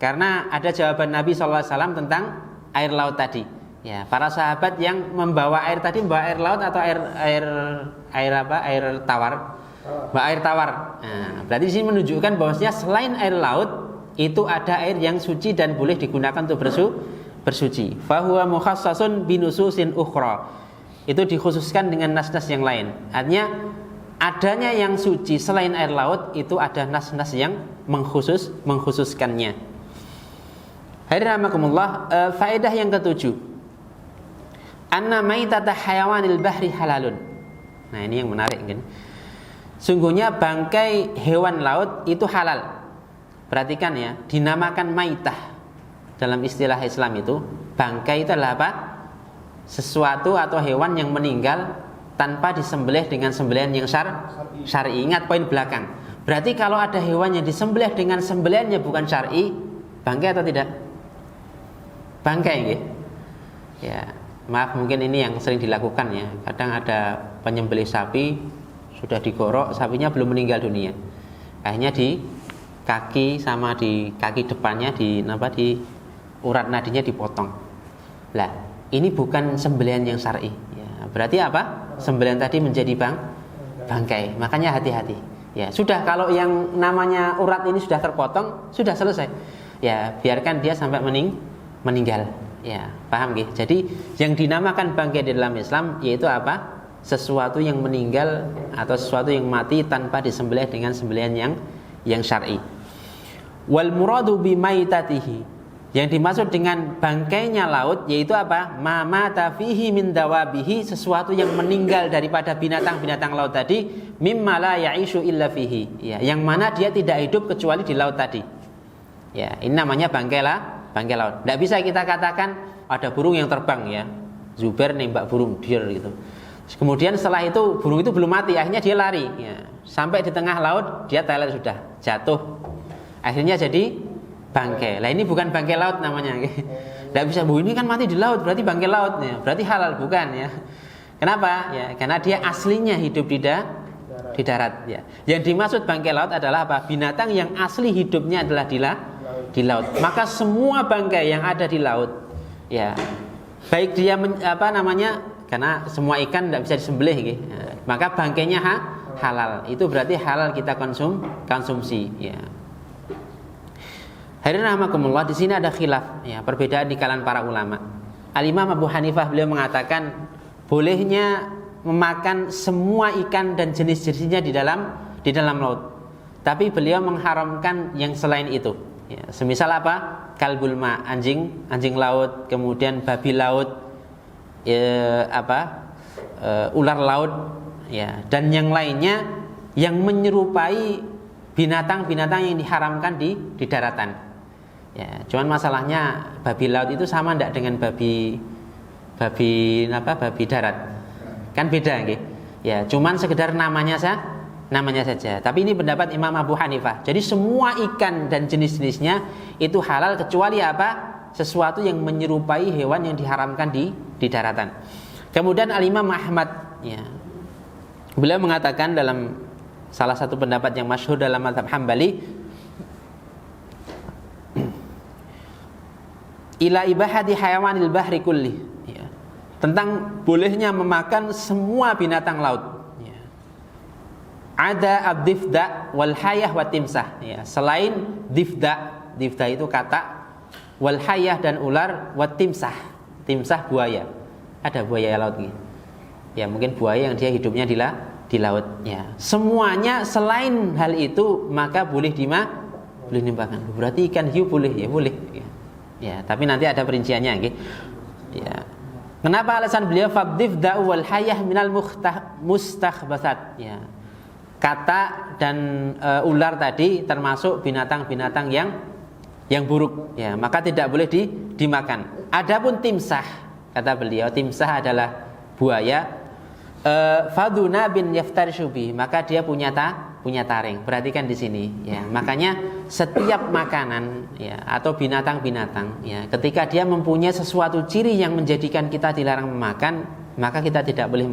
[SPEAKER 1] Karena ada jawaban Nabi SAW tentang air laut tadi. Ya, para sahabat yang membawa air tadi, membawa air laut atau air tawar? Air tawar. Nah, berarti di sini menunjukkan bahwasanya selain air laut itu ada air yang suci dan boleh digunakan untuk bersuci. Fahuwa mukhassasun binususin ukhra. Itu dikhususkan dengan nas-nas yang lain. Artinya adanya yang suci selain air laut itu ada nas-nas yang mengkhususkannya. Hadirin rahimakumullah, faedah yang ketujuh, anna maitata hayawanil bahri halalun. Nah, ini yang menarik kan. Sungguhnya bangkai hewan laut itu halal. Perhatikan ya, dinamakan maitah. Dalam istilah Islam itu, bangkai itu adalah apa? Sesuatu atau hewan yang meninggal tanpa disembelih dengan sembelihan yang syar'i. Ingat poin belakang. Berarti kalau ada hewan yang disembelih dengan sembelihannya bukan syar'i, bangkai atau tidak? Bangkai nggih. Ya, maaf mungkin ini yang sering dilakukan ya. Kadang ada penyembelih sapi sudah digorok, sapinya belum meninggal dunia. Akhirnya di kaki sama di kaki depannya di urat nadinya dipotong. Lah, ini bukan sembelihan yang syar'i. Ya, berarti apa? Sembelihan tadi menjadi bangkai. Makanya hati-hati. Ya, sudah kalau yang namanya urat ini sudah terpotong, sudah selesai. Ya, biarkan dia sampai meninggal. Ya, paham nggih? Jadi yang dinamakan bangkai di dalam Islam yaitu apa? sesuatu yang meninggal atau sesuatu yang mati tanpa disembelih dengan sembelihan yang syar'i. Wal muradu bi maitatihi, yang dimaksud dengan bangkainya laut yaitu apa? Ma mata fihi min dawabihi, sesuatu yang meninggal daripada binatang-binatang laut tadi, mimma la ya'ishu illa fihi, ya, yang mana dia tidak hidup kecuali di laut tadi. Ya, ini namanya bangkai laut. Tidak bisa kita katakan ada burung yang terbang, ya, Zubair nembak burung deer gitu. Kemudian setelah itu burung itu belum mati, akhirnya dia lari, ya, sampai di tengah laut dia teler sudah jatuh, akhirnya jadi bangkai. Lah ini bukan bangkai laut namanya. Tidak bisa, bu ini kan mati di laut, berarti bangkai laut, ya, berarti halal, bukan, ya. Kenapa? Ya, karena dia aslinya hidup di darat. Ya. Yang dimaksud bangkai laut adalah apa? Binatang yang asli hidupnya adalah di laut. Maka semua bangkai yang ada di laut, ya, baik dia karena semua ikan tidak bisa disembelih, ya, maka bangkainya halal. Itu berarti halal kita konsumsi. Ya. Hadirin rahimakumullah, di sini ada khilaf, ya, perbedaan di kalangan para ulama. Al-Imam Abu Hanifah beliau mengatakan bolehnya memakan semua ikan dan jenis-jenisnya di dalam laut. Tapi beliau mengharamkan yang selain itu. Ya, semisal apa? Kalbul ma, anjing laut, kemudian babi laut, ular laut, ya, dan yang lainnya yang menyerupai binatang-binatang yang diharamkan di daratan. Ya, cuman masalahnya babi laut itu sama tidak dengan babi darat? Kan beda, nggih. Ya, cuman sekedar namanya saja. Tapi ini pendapat Imam Abu Hanifah. Jadi semua ikan dan jenis-jenisnya itu halal kecuali apa? Sesuatu yang menyerupai hewan yang diharamkan di daratan. Kemudian Al-Imam Ahmad, ya, beliau mengatakan dalam salah satu pendapat yang masyhur dalam mazhab Hambali, ila ibahati hayawanil bahri kulli, ya, tentang bolehnya memakan semua binatang laut, ya. Ada ad-difda wal hayah wa timsah, ya, selain difda itu kata, wal hayah dan ular, wa timsah buaya. Ada buaya laut, gitu. Ya, mungkin buaya yang dia hidupnya di laut, ya. Semuanya selain hal itu maka boleh dimakan. Berarti ikan hiu boleh, ya, boleh, ya. Ya, tapi nanti ada perinciannya, gitu. Ya. Kenapa alasan beliau fadifda wal hayah minal mustakhbasat, ya. Kata dan ular tadi termasuk binatang-binatang yang buruk, ya, maka tidak boleh dimakan. Adapun timsah, kata beliau, timsah adalah buaya, faduna bin yaftarishubi, maka dia punya taring. Perhatikan di sini, ya. Makanya setiap makanan, ya, atau binatang-binatang, ya, ketika dia mempunyai sesuatu ciri yang menjadikan kita dilarang memakan, maka kita tidak boleh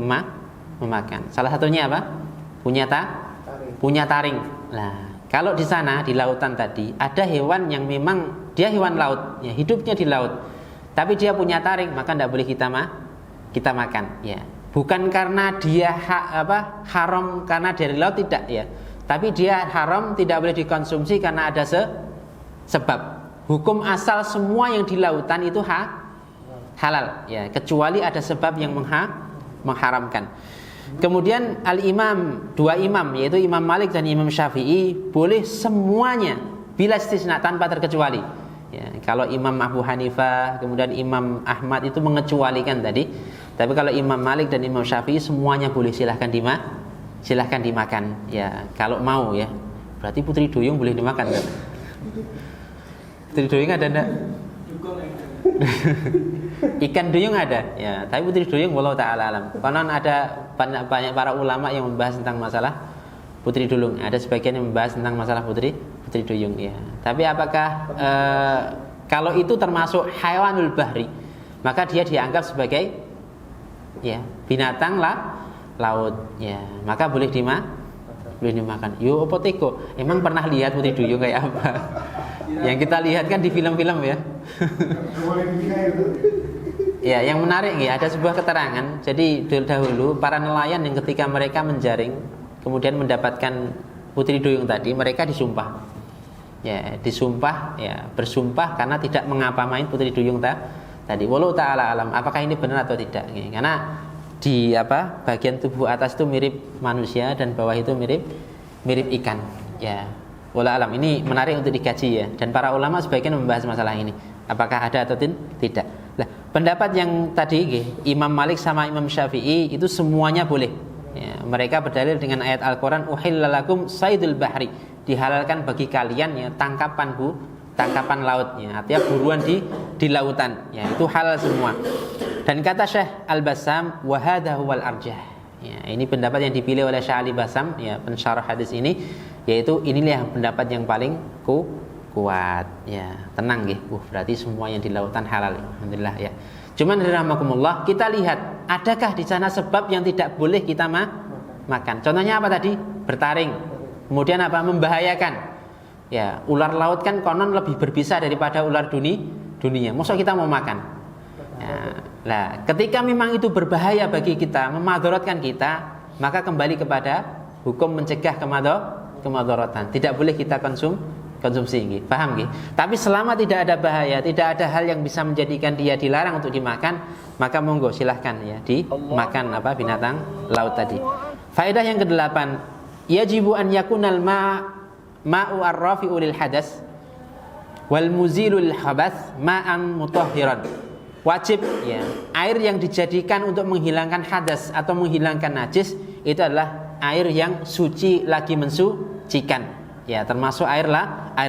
[SPEAKER 1] memakan. Salah satunya apa? Punya taring. Nah, kalau di sana di lautan tadi ada hewan yang memang dia hewan laut, ya, hidupnya di laut, tapi dia punya taring, maka tidak boleh kita makan, ya. Bukan karena dia haram karena dari laut, tidak, ya. Tapi dia haram tidak boleh dikonsumsi karena ada sebab. Hukum asal semua yang di lautan itu halal, ya, kecuali ada sebab yang mengharamkan. Kemudian dua imam yaitu Imam Malik dan Imam Syafi'i boleh semuanya bila istisna, tanpa terkecuali. Ya, kalau Imam Abu Hanifah kemudian Imam Ahmad itu mengecualikan tadi. Tapi kalau Imam Malik dan Imam Syafi'i semuanya boleh, silahkan dimakan, ya, kalau mau, ya. Berarti putri duyung boleh dimakan, kan? Putri duyung ada enggak? Ikan duyung ada, ya, tapi putri duyung wallahu ta'ala alam. Konon ada banyak para ulama yang membahas tentang masalah putri duyung. Ada sebagian yang membahas tentang masalah putri duyung, ya. Tapi apakah kalau itu termasuk hayawanul bahri, maka dia dianggap sebagai, ya, binatang laut, ya, maka boleh dimakan. Yo opo teko? Emang pernah lihat putri duyung kayak apa? Yang kita lihat kan di film-film, ya. Ya, yang menarik, ya, ada sebuah keterangan. Jadi dahulu para nelayan yang ketika mereka menjaring kemudian mendapatkan putri duyung tadi, mereka disumpah. Ya, bersumpah karena tidak mengapa-main putri duyung tadi. Wallahu ta'ala alam, apakah ini benar atau tidak? Karena di bagian tubuh atas itu mirip manusia dan bawah itu mirip ikan. Ya, wallahu alam. Ini menarik untuk dikaji ya. Dan para ulama sebagian membahas masalah ini. Apakah ada atau tidak? Nah, pendapat yang tadi Imam Malik sama Imam Syafi'i itu semuanya boleh. Ya, mereka berdalil dengan ayat Al-Qur'an uhillalakum saydul bahri. Dihalalkan bagi kalian ya tangkapan lautnya. Artinya buruan di lautan. Ya, itu halal semua. Dan kata Syekh Al-Bassam wa hadha huwal arjah. Ya, ini pendapat yang dipilih oleh Syekh Al-Bassam ya, pensyarah hadis ini, yaitu inilah pendapat yang paling kuat ya. Tenang nggih. Berarti semua yang di lautan halal. Alhamdulillah ya. Cuman rahmakumullah, kita lihat adakah di sana sebab yang tidak boleh kita makan. Contohnya apa tadi? Bertaring. Kemudian apa? Membahayakan. Ya, ular laut kan konon lebih berbisa daripada ular dunia. Masa kita mau makan? Ya, nah, ketika memang itu berbahaya bagi kita, memadorotkan kita, maka kembali kepada hukum mencegah kemadorotan. Tidak boleh kita konsumsi, gitu. Paham gitu? Tapi selama tidak ada bahaya, tidak ada hal yang bisa menjadikan dia dilarang untuk dimakan, maka monggo silahkan ya dimakan binatang laut tadi. Faedah yang ke-8, yajibu an yakunal ma'u ar-rafi'u lil hadas wal muzilul khabath ma'an mutahhiran. Wajib ya, air yang dijadikan untuk menghilangkan hadas atau menghilangkan najis itu adalah air yang suci lagi mensucikan. Ya, termasuk air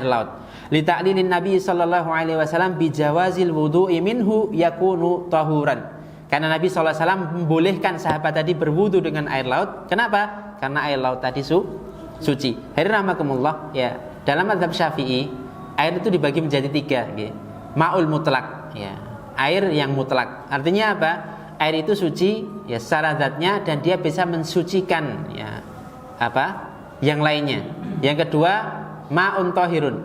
[SPEAKER 1] laut. Li ta'lilin Nabi sallallahu alaihi wasallam bi jawazil wudu'i minhu yakunu tahuran. Karena Nabi sallallahu alaihi wasallam membolehkan sahabat tadi berwudu dengan air laut. Kenapa? Karena air laut tadi suci. Rahmakumullah ya. Dalam mazhab Syafi'i, air itu dibagi menjadi 3 gitu. Ma'ul mutlak ya. Air yang mutlak. Artinya apa? Air itu suci ya secara zatnya dan dia bisa mensucikan ya yang lainnya. Yang kedua, ma'un tahirun.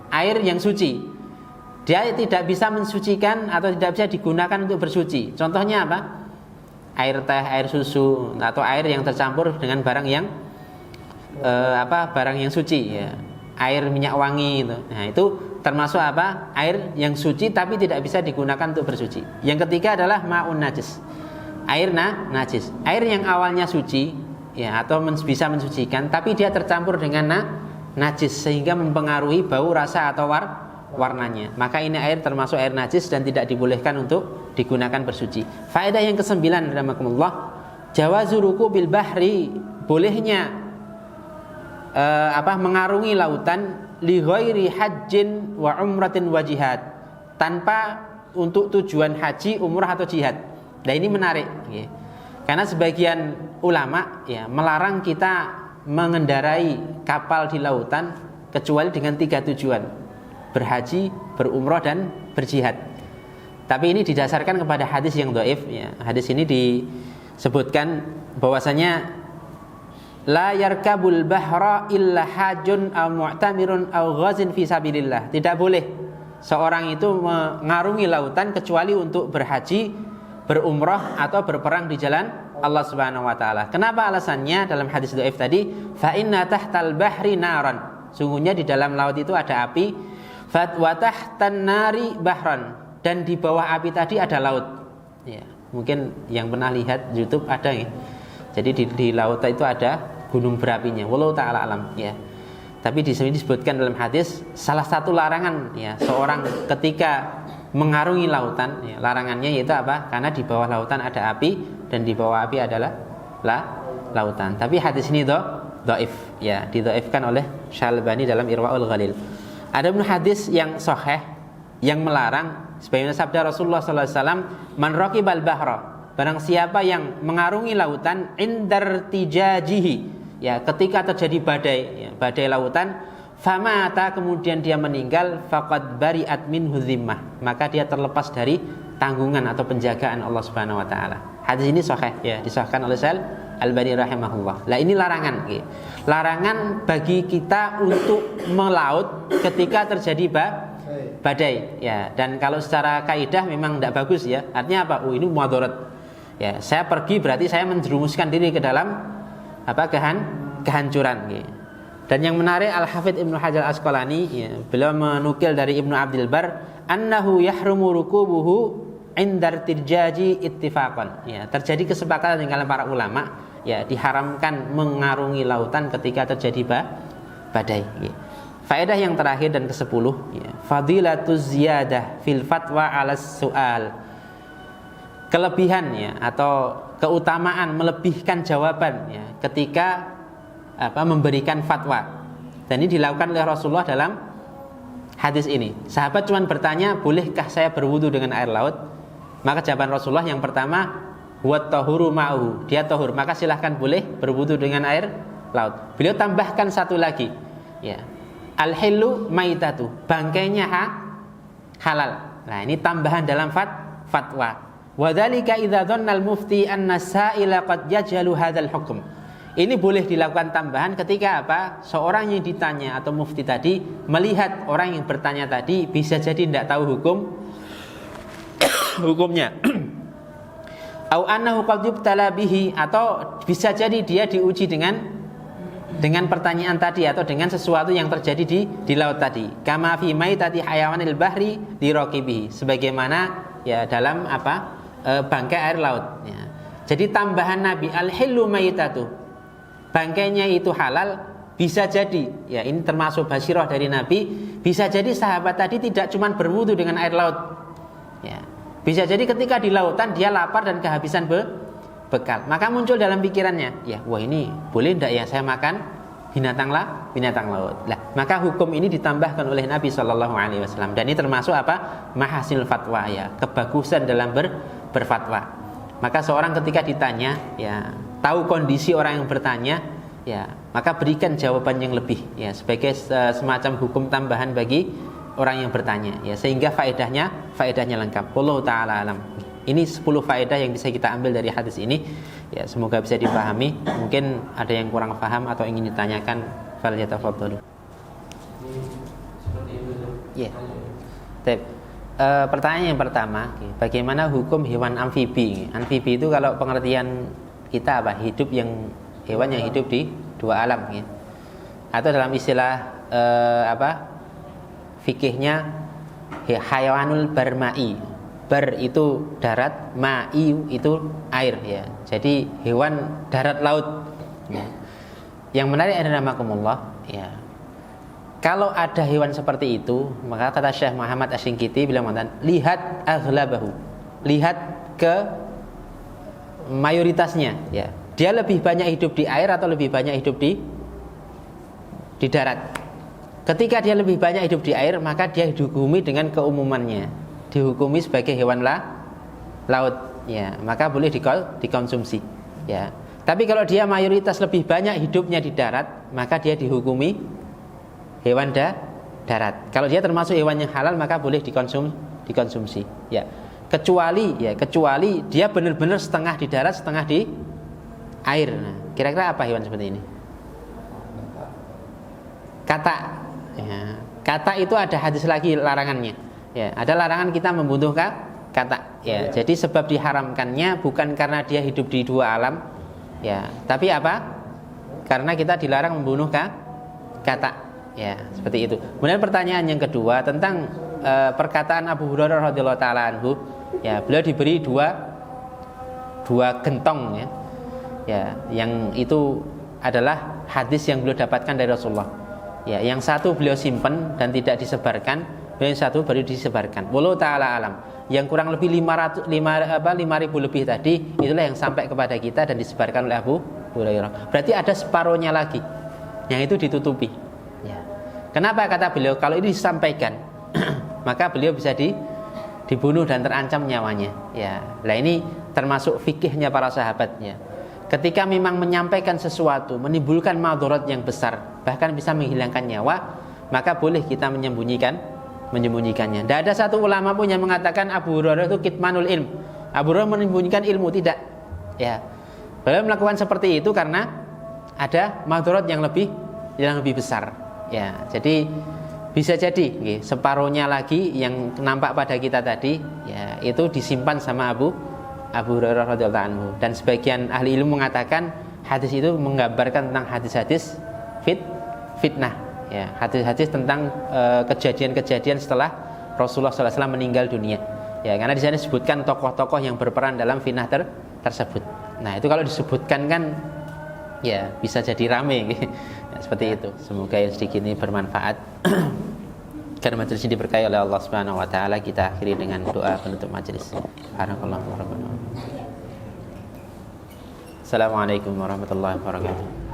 [SPEAKER 1] Air yang suci. Dia tidak bisa mensucikan atau tidak bisa digunakan untuk bersuci. Contohnya apa? Air teh, air susu atau air yang tercampur dengan barang yang barang yang suci ya. Air minyak wangi itu. Nah, itu termasuk air yang suci tapi tidak bisa digunakan untuk bersuci. Yang ketiga adalah ma'un najis. Air najis. Air yang awalnya suci ya atau bisa mensucikan tapi dia tercampur dengan najis sehingga mempengaruhi bau, rasa atau warnanya. Maka ini air termasuk air najis dan tidak dibolehkan untuk digunakan bersuci. Faedah yang ke-9 rahmakumullah, jawazu rukubil bahri, bolehnya mengarungi lautan li ghairi hajjin wa umratin wa jihad, tanpa untuk tujuan haji, umrah atau jihad. Nah, ini menarik ya. Karena sebagian ulama ya melarang kita mengendarai kapal di lautan kecuali dengan 3 tujuan: berhaji, berumrah dan berjihad. Tapi ini didasarkan kepada hadis yang dhaif ya. Hadis ini disebutkan bahwasanya la yarkabul bahra illa hajun aw mu'tamirun aw ghazin fi sabilillah. Tidak boleh seorang itu mengarungi lautan kecuali untuk berhaji, berumrah atau berperang di jalan Allah Subhanahu wa taala. Kenapa alasannya? Dalam hadis dhaif tadi, fa inna tahtal bahri naran. Sungguhnya di dalam laut itu ada api. Fa wa tahtan nari bahran, dan di bawah api tadi ada laut. Ya, mungkin yang pernah lihat YouTube ada ya. Jadi di laut itu ada gunung berapinya. Wallahu taala alam ya. Tapi di sini disebutkan dalam hadis salah satu larangan ya seorang ketika mengarungi lautan ya, larangannya yaitu apa? Karena di bawah lautan ada api dan di bawah api adalah lautan. Tapi hadis ini dhaif ya, didhaifkan oleh Syalbani dalam Irwaul Ghalil. Ada pun hadis yang sahih yang melarang sebagaimana sabda Rasulullah sallallahu alaihi wasallam, man raqibal bahra, barang siapa yang mengarungi lautan indar tijajihi ya, ketika terjadi badai lautan, famata, kemudian dia meninggal, faqad bari'at minhu dhimmah, maka dia terlepas dari tanggungan atau penjagaan Allah Subhanahu wa taala. Hadis ini sahih ya, disahkan oleh Syekh Al-Albani rahimahullah. Lah ini larangan ya. Larangan bagi kita untuk melaut ketika terjadi badai ya. Dan kalau secara kaidah memang tidak bagus ya. Artinya apa? Ini muadarat. Ya, saya pergi berarti saya menjerumuskan diri ke dalam kehancuran ya. Dan yang menarik, Al-Hafidz Ibnu Hajar Asqalani ya, beliau menukil dari Ibnu Abdul Bar, annahu yahrumu rukubuhu indar tirjaji ittifaqan. Ya, terjadi kesepakatan di kalangan para ulama, ya, diharamkan mengarungi lautan ketika terjadi badai. Ya. Faedah yang terakhir dan ke-10, ya, fadilatuz ziyadah fil fatwa 'alas su'al. Kelebihan, ya, atau keutamaan melebihkan jawaban, ya, ketika memberikan fatwa. Dan ini dilakukan oleh Rasulullah dalam hadis ini. Sahabat cuma bertanya, bolehkah saya berwudu dengan air laut? Maka jawaban Rasulullah yang pertama, huwa tahuru ma'uhu, dia tahur, maka silahkan boleh berwudu dengan air laut. Beliau tambahkan satu lagi, ya, al-hillu maitatu, bangkainya halal. Nah, ini tambahan dalam fatwa. Wa dzalika idza dhanna al-mufti anna sa'ila qad yajhalu hadzal hukm. Ini boleh dilakukan tambahan ketika seorang yang ditanya atau mufti tadi melihat orang yang bertanya tadi bisa jadi tidak tahu hukumnya. Au annahu qad yubtala bihi, atau bisa jadi dia diuji dengan pertanyaan tadi atau dengan sesuatu yang terjadi di laut tadi. Kama fi maitati hayawanil bahri diraqibihi, sebagaimana, ya, dalam bangkai air laut, ya. Jadi tambahan Nabi al-hillu maitatu, bangkainya itu halal, bisa jadi, ya, ini termasuk basyirah dari Nabi, bisa jadi sahabat tadi tidak cuma berwudu dengan air laut, ya. Bisa jadi ketika di lautan dia lapar dan kehabisan bekal, maka muncul dalam pikirannya, ya, wah, ini boleh tidak ya saya makan binatang laut. Lah, maka hukum ini ditambahkan oleh Nabi SAW, dan ini termasuk mahasil fatwa, ya, kebagusan dalam berfatwa. Maka seorang ketika ditanya, ya, tahu kondisi orang yang bertanya, ya, maka berikan jawaban yang lebih, ya, sebagai semacam hukum tambahan bagi orang yang bertanya, ya, sehingga faedahnya lengkap. Wallahu taala alam. Ini 10 faedah yang bisa kita ambil dari hadis ini, ya, semoga bisa dipahami. Mungkin ada yang kurang paham atau ingin ditanyakan, falyatafadhalu. Ya. Pertanyaan yang pertama, bagaimana hukum hewan amfibi? Amfibi itu kalau pengertian kita hewan yang hidup di dua alam, ya. Atau dalam istilah fikihnya hayawanul barma'i. Bar itu darat, ma'i itu air, ya. Jadi hewan darat laut, ya. Yang menarik adalah makumullah, ya. Kalau ada hewan seperti itu, maka kata Syekh Muhammad Asy-Syinkiti bilang, lihat aghlabahu, lihat ke mayoritasnya, ya. Dia lebih banyak hidup di air atau lebih banyak hidup di darat. Ketika dia lebih banyak hidup di air, maka dia dihukumi dengan keumumannya, dihukumi sebagai hewan laut, ya, maka boleh dikonsumsi, ya. Tapi kalau dia mayoritas lebih banyak hidupnya di darat, maka dia dihukumi hewan darat. Kalau dia termasuk hewan yang halal, maka boleh dikonsumsi, ya. Kecuali dia benar-benar setengah di darat, setengah di air. Nah, kira-kira apa hewan seperti ini? Katak, ya. Katak itu ada hadis lagi larangannya, ya. Ada larangan kita membunuh katak, ya. Jadi sebab diharamkannya bukan karena dia hidup di dua alam, ya, tapi karena kita dilarang membunuh katak, ya, seperti itu. Kemudian pertanyaan yang kedua tentang perkataan Abu Hurairah radhiyallahu taala anhu, ya, beliau diberi dua gentong, ya. Ya, yang itu adalah hadis yang beliau dapatkan dari Rasulullah. Ya, yang satu beliau simpan dan tidak disebarkan, yang satu baru disebarkan. Wallahu taala alam. Yang kurang lebih 5.000 lebih tadi, itulah yang sampai kepada kita dan disebarkan oleh Abu Hurairah. Berarti ada separuhnya lagi, yang itu ditutupi. Ya. Kenapa kata beliau kalau ini disampaikan, maka beliau bisa dibunuh dan terancam nyawanya. Ya, nah ini termasuk fikihnya para sahabatnya. Ketika memang menyampaikan sesuatu menimbulkan madharat yang besar, bahkan bisa menghilangkan nyawa, maka boleh kita menyembunyikannya. Tidak ada satu ulama pun yang mengatakan Abu Hurairah itu kitmanul ilm, Abu Hurairah menyembunyikan ilmu, tidak. Ya, beliau melakukan seperti itu karena ada madharat yang lebih besar. Ya, jadi bisa jadi separuhnya lagi yang nampak pada kita tadi, ya, itu disimpan sama Abu Hurairah radhiyallahu anhu. Dan sebagian ahli ilmu mengatakan hadis itu menggambarkan tentang hadis-hadis fitnah, ya, hadis-hadis tentang kejadian-kejadian setelah Rasulullah SAW meninggal dunia. Ya, karena di sana disebutkan tokoh-tokoh yang berperan dalam finah tersebut. Nah, itu kalau disebutkan kan ya bisa jadi rame ya, seperti itu. Semoga yang sedikit ini bermanfaat. Karena majelis ini diberkahi oleh Allah Subhanahu wa taala, kita akhiri dengan doa penutup majelis. Subhanallah. Assalamualaikum warahmatullahi wabarakatuh.